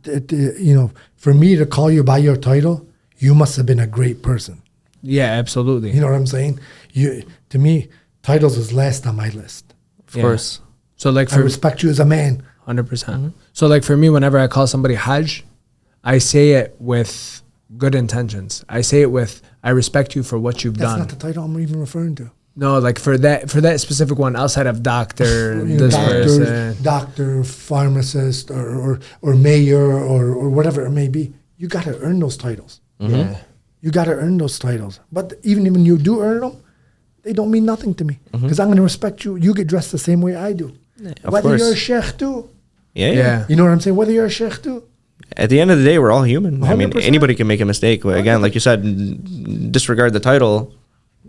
You know, for me to call you by your title, you must have been a great person. Yeah, absolutely. You know what I'm saying? To me, titles is last on my list. Of course. So like I for respect you as a man. 100%. So like for me, whenever I call somebody Hajj, I say it with good intentions. I say it with, I respect you for what you've That's done. not the title I'm even referring to. No, like for that specific one, outside of doctor, You know, this person. doctor, pharmacist, or mayor, or whatever it may be. You got to earn those titles. Yeah. You got to earn those titles. But even when you do earn them, they don't mean nothing to me. Because I'm going to respect you. You get dressed the same way I do. Of Whether course. you're a sheikh too. Yeah. You know what I'm saying? Whether you're a sheikh too. At the end of the day, we're all human. I mean, 100%. anybody can make a mistake. But again, like you said, disregard the title.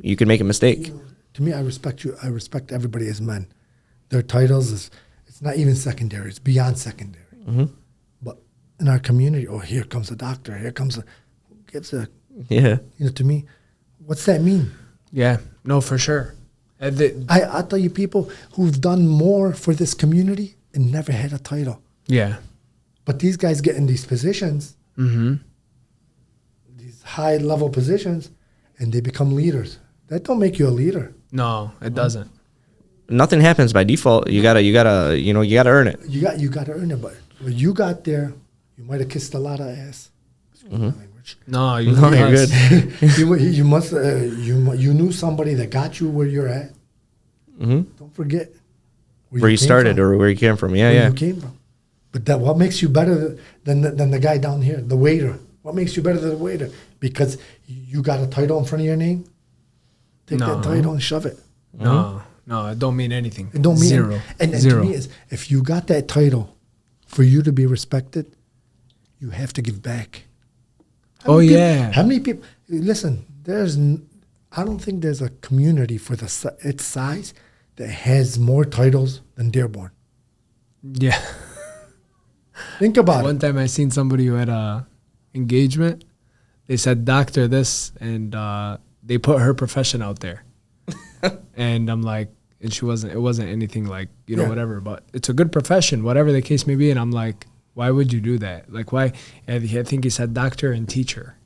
You can make a mistake. To me, I respect you. I respect everybody as men. Their titles it's not even secondary. It's beyond secondary. But in our community, here comes a doctor. Here comes who gives a, Yeah. you know, to me, what's that mean? Yeah. No, for sure. I tell you, people who've done more for this community and never had a title. Yeah. But these guys get in these positions, these high level positions, and they become leaders. That don't make you a leader. No, it doesn't. Nothing happens by default. You gotta earn it. You got to earn it. But when you got there, you might have kissed a lot of ass. Excuse my language. No, No, you're good. you must you knew somebody that got you where you're at. Don't forget Where you came started from, or where you came from. Yeah, where yeah. you came from. But that what makes you better than the guy down here, the waiter? What makes you better than the waiter? Because you got a title in front of your name. Take No. that title and shove it. No, it don't mean anything. It don't mean zero. And Zero. to me is if you got that title, for you to be respected, you have to give back. Oh, many people- yeah. How many people? Listen, I don't think there's a community for its size that has more titles than Dearborn. Yeah. Think about One it. time I seen somebody who had a engagement. They said doctor this, and they put her profession out there. And I'm like, and it wasn't anything like, Yeah. whatever, but it's a good profession, whatever the case may be. And I'm like, why would you do that? Like, why? And I think he said doctor and teacher.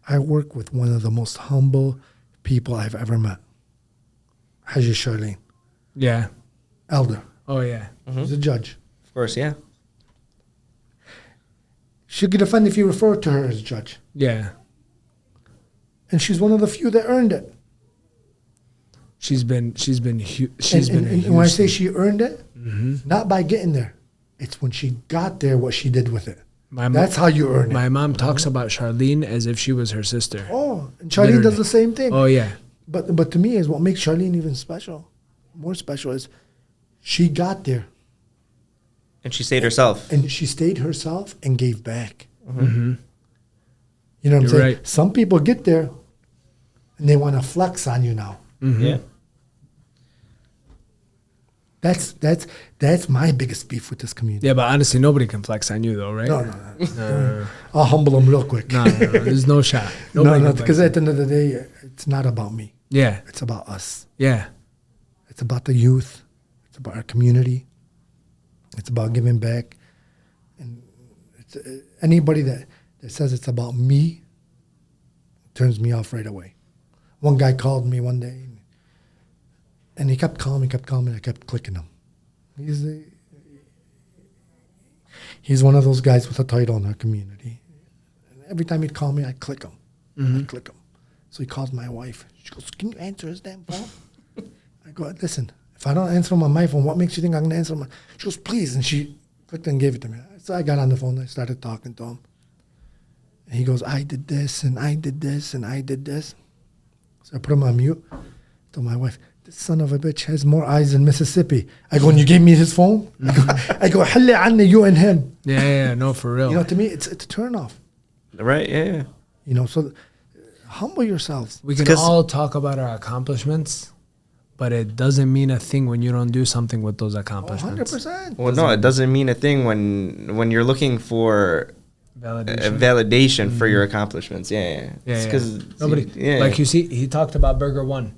I work with one of the most humble people I've ever met. Haji Charlene, Yeah. elder. Oh, yeah. She's a judge. Of course, yeah. She'll get offended if you refer to her as judge. Yeah. And she's one of the few that earned it. She's been And a when I huge say thing. she earned it, not by getting there. It's when she got there what she did with it. That's how you earn it. My mom talks about Charlene as if she was her sister. Oh, and Charlene does Literally. the same thing. Oh, yeah. But to me is what makes Charlene even special. More special is she got there And she stayed herself. and she stayed herself and gave back. Mm-hmm. You know what I'm You're saying? right. Some people get there and they want to flex on you now. Mm-hmm. Yeah. That's my biggest beef with this community. Yeah, but honestly, nobody can flex on you, though, right? No. I'll humble them real quick. No. There's no shot. No, Nobody can because flex at the end of the day, it's not about me. Yeah, It's about us. yeah. It's about the youth. It's about our community. It's about giving back. And it's, anybody that says it's about me turns me off right away. One guy called me one day, and he kept calling me. I kept clicking him. He's one of those guys with a title in our community. And every time he'd call me, I'd click him. I'd click him. So he calls my wife. She goes, "Can you answer his damn phone?" I go, "Listen, if I don't answer him on my phone, what makes you think I'm going to answer him?" She goes, "Please." And she clicked and gave it to me. So I got on the phone. I started talking to him. And he goes, "I did this, and I did this, and I did this." So I put him on mute. Told my wife, "This son of a bitch has more eyes than Mississippi." I go, "And you gave me his phone?" I go, "Halli anni, you and him." Yeah, no, for real. You know, to me, it's a turnoff. Right? Yeah. You know, so humble yourselves. We can 'Cause- all talk about our accomplishments, but it doesn't mean a thing when you don't do something with those accomplishments. 100%. Well, no, it doesn't mean a thing when you're looking for validation for your accomplishments. Yeah. Yeah, Because nobody, like you see, he talked about Burger One.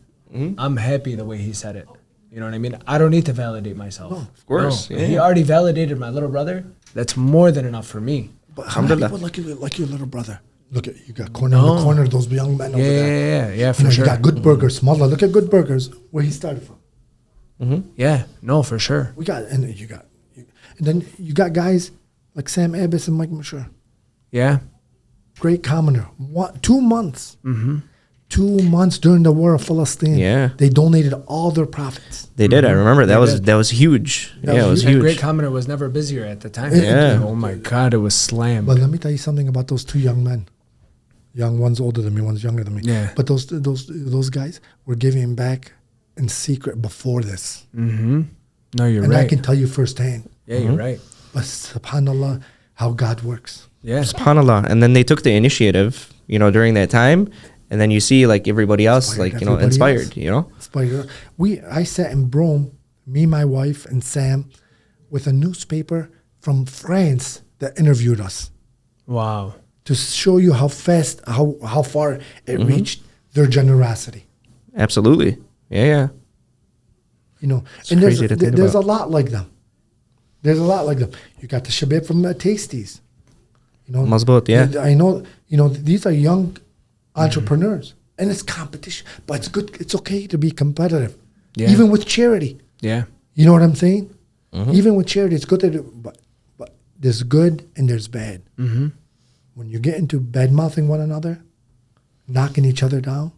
I'm happy the way he said it. You know what I mean? I don't need to validate myself. No, of course. No. He already validated my little brother. That's more than enough for me. But how many people like your little brother? Look at you got corner in the corner, those young men over there. Yeah, for sure. You got Good Burgers, smaller. Look at Good Burgers, where he started from. Yeah, no, for sure. And then you got guys like Sam Abbas and Mike Mashur. Yeah. Great commenter. 2 months. 2 months during the war of Palestine. Yeah. They donated all their profits. They did. I remember that was huge. It was huge. Great commenter was never busier at the time. Yeah. Oh my God, it was slammed. But let me tell you something about those two young men. Young, one's older than me, one's younger than me. Yeah. But those guys were giving back in secret before this. No, you're And right. I can tell you firsthand. Yeah, you're right. But subhanAllah, how God works. Yeah. SubhanAllah. And then they took the initiative, during that time. And then you see like everybody else, inspired, Inspired. I sat in Rome, me, my wife, and Sam, with a newspaper from France that interviewed us. Wow. To show you how fast, how far it reached their generosity. Absolutely. Yeah. It's and there's a lot like them. There's a lot like them. You got the Shabab from Tasties. Mazboot, yeah. I know, these are young entrepreneurs. And it's competition. But it's good. It's okay to be competitive. Yeah. Even with charity. Yeah. You know what I'm saying? Even with charity, it's good to do. But there's good and there's bad. When you get into bad-mouthing one another, knocking each other down,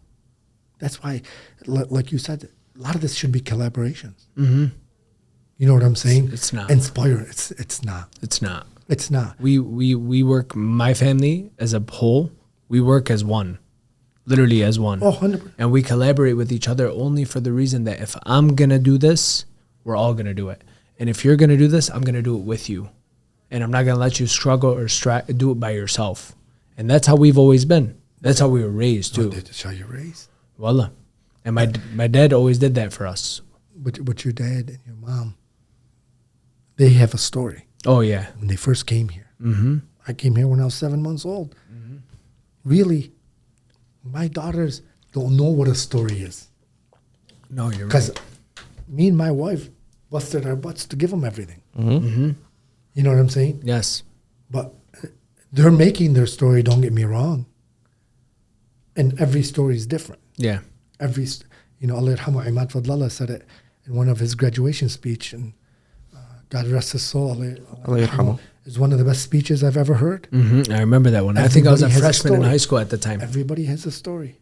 that's why, like you said, a lot of this should be collaborations. You know what I'm saying? It's not. Inspire. It's not. It's not. It's not. We work, my family as a whole, we work as one. Literally as one. Oh, 100%. And we collaborate with each other only for the reason that if I'm going to do this, we're all going to do it. And if you're going to do this, I'm going to do it with you. And I'm not going to let you struggle or do it by yourself. And that's how we've always been. That's how we were raised, too. That's how you're raised? Wallah. And my dad always did that for us. But your dad and your mom, they have a story. Oh, yeah. When they first came here. I came here when I was 7 months old. Really, my daughters don't know what a story is. No, you're right. Because me and my wife busted our butts to give them everything. You know what I'm saying? Yes. But they're making their story, don't get me wrong. And every story is different. Yeah. Allah yarhamu Amad Elzayat said it in one of his graduation speech, and God rest his soul, Allah yarhamu, is one of the best speeches I've ever heard. I remember that one. I think I was a freshman in high school at the time. Everybody has a story.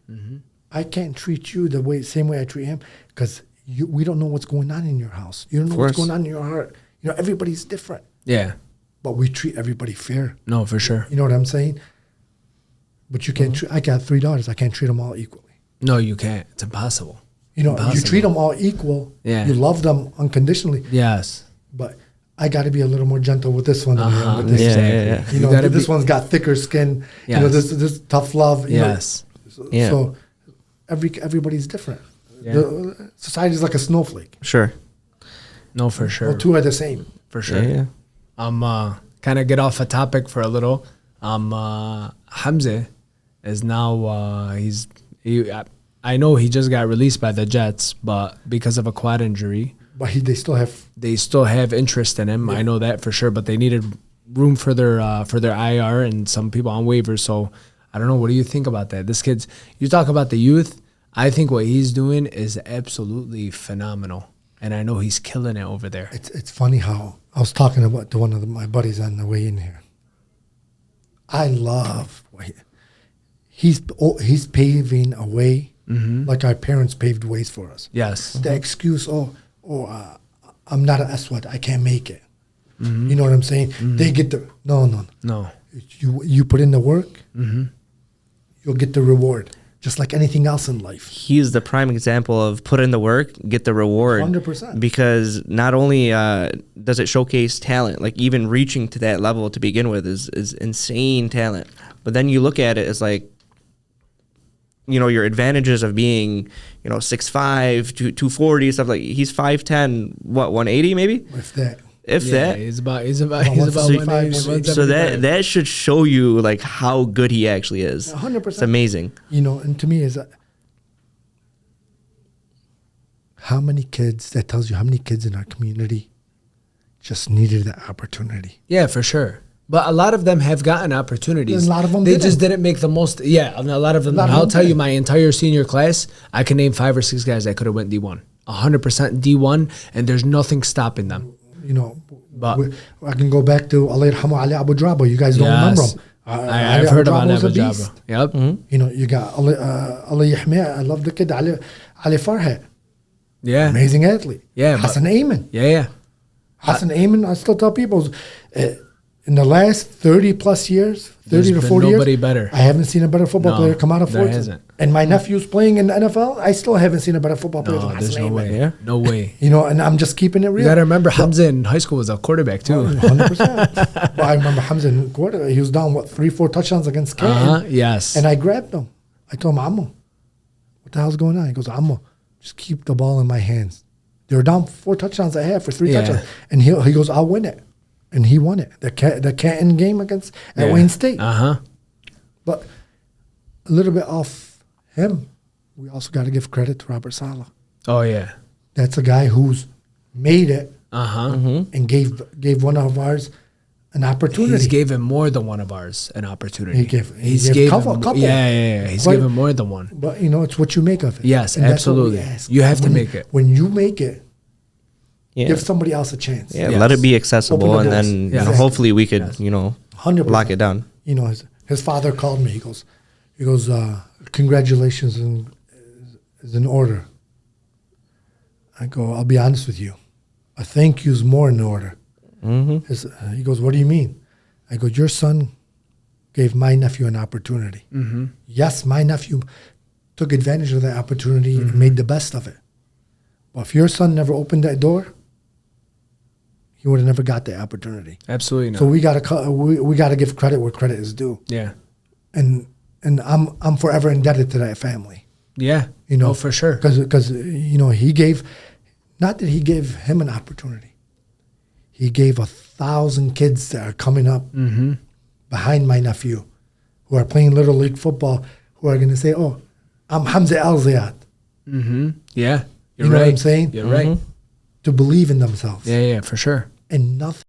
I can't treat you same way I treat him, because we don't know what's going on in your house. You don't know what's going on in your heart. Everybody's different. Yeah. But we treat everybody fair. No, for sure. You know what I'm saying? But you can't I got 3 daughters. I can't treat them all equally. No, you can't. It's impossible. You treat them all equal. Yeah. You love them unconditionally. Yes. But I got to be a little more gentle with this one than I am with this. Exactly. You know, this one's got thicker skin. Yes. This tough love. Yes. So everybody's different. Yeah. Society is like a snowflake. Sure. No, for sure. Well, 2 are the same. For sure. Yeah. Kind of get off a topic for a little. Hamza is now I know he just got released by the Jets, but because of a quad injury. But they still have interest in him. Yeah. I know that for sure. But they needed room for their IR and some people on waivers. So I don't know. What do you think about that? This kid's. You talk about the youth. I think what he's doing is absolutely phenomenal, and I know he's killing it over there. It's funny how I was talking about to one of my buddies on the way in here. I love he's paving a way like our parents paved ways for us. Yes. The excuse, I'm not an Aswad, I can't make it. You know what I'm saying? They get the no. You put in the work, you'll get the reward. Just like anything else in life. He's the prime example of put in the work, get the reward. 100%. Because not only does it showcase talent, like even reaching to that level to begin with is insane talent. But then you look at it as like, your advantages of being, 6'5", 240, stuff like he's 5'10", 180 maybe? If that. If that. He's about Well, he's about 165, 180, So that should show you like how good he actually is. 100%. It's amazing. You know, and to me is how many kids, that tells you how many kids in our community just needed that opportunity. Yeah, for sure. But a lot of them have gotten opportunities. A lot of them they didn't. just didn't make the most. Yeah, a lot of them. A lot of I'll them tell you, didn't. my entire senior class, I can name 5 or 6 guys that could have went D1, 100% D1, and there's nothing stopping them. You know, But- I can go back to Allah Yarhamu Ali Abu Drabo. You guys don't remember him. I've heard about was a Abu beast. Jabba. Yep. You know, you got Allah Yahmeh. I love the kid, Ali Farhat. Yeah. Amazing athlete. Yeah, but- Hassan Ayman. Yeah. Hassan Ayman, I still tell people, in the last 30 plus years, 30 There's to been 40 nobody years, better. I haven't seen a better football No, player come out of there Fortune. hasn't. And my nephew's playing in the NFL. I still haven't seen a better football player No, than there's Hassan no Ayman. way. Yeah. No way. You know, and I'm just keeping it real. You got to remember, Hamza in high school was a quarterback too. 100%. But I remember Hamza in quarter. He was down, 3-4 touchdowns against Canton. Yes. And I grabbed him. I told him, Ammo, what the hell's going on? He goes, Ammo, just keep the ball in my hands. They were down 4 touchdowns at half for 3 Yeah. touchdowns. And he goes, I'll win it. And he won it. The Canton game at Wayne State. But a little bit off him, we also got to give credit to Robert Saleh. Oh yeah. That's a guy who's made it Mm-hmm. and gave one of ours an opportunity. He's given more than one of ours an opportunity. He gave given couple. Yeah. He's But- given more than one. But you know, it's what you make of it. Yes, And that's what we absolutely. ask. You have to When make it. When you make it, Yeah. give somebody else a chance. Yeah, Yes. let it be accessible, Open and the doors. then Yes. hopefully we could, Yes. 100%. lock it down. You know, his father called me. He goes, congratulations is in order. I go, I'll be honest with you. A thank you's more in order. He goes, what do you mean? I go, your son gave my nephew an opportunity. Yes, my nephew took advantage of that opportunity and made the best of it. But if your son never opened that door, he would have never got that opportunity. Absolutely not. So we gotta give credit where credit is due. Yeah. And I'm forever indebted to that family. Yeah. You know, Oh, for sure. Because you know, he gave, not that he gave him an opportunity. He gave 1,000 kids that are coming up behind my nephew, who are playing Little League football, who are going to say, "Oh, I'm Amad Elzayat." Yeah. You're You know right. what I'm saying? You're right. To believe in themselves. Yeah, for sure. And nothing